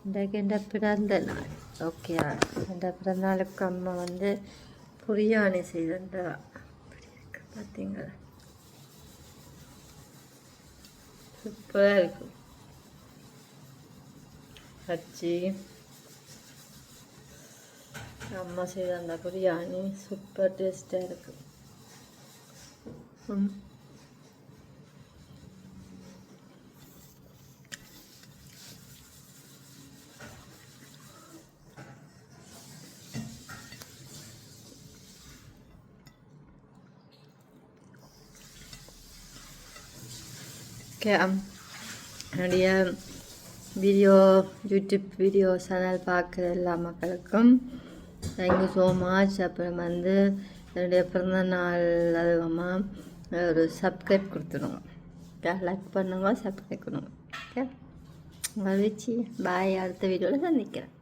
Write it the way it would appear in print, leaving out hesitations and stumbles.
இன்றைக்கு என் பிறந்த நாள். ஓகே, அந்த பிறந்த நாளுக்கு அம்மா வந்து பிரியாணி செய்தா பார்த்தீங்களா, சூப்பராக இருக்கும். வச்சு அம்மா செய்த அந்த பிரியாணி சூப்பர் டேஸ்டாக இருக்குது. என்னுடைய யூடியூப் வீடியோ சேனல் பார்க்குற எல்லா மக்களுக்கும் தேங்க்யூ ஸோ மச். அப்புறம் வந்து என்னுடைய பிறந்தநாள் அதுவமாக ஒரு சப்ஸ்கிரைப் கொடுத்துருங்க. லைக் பண்ணுங்க, சப்ஸ்கிரைப் பண்ணுங்க. ஓகே, உங்களை வச்சு பாய். அடுத்த வீடியோவில் சந்திக்கிறேன்.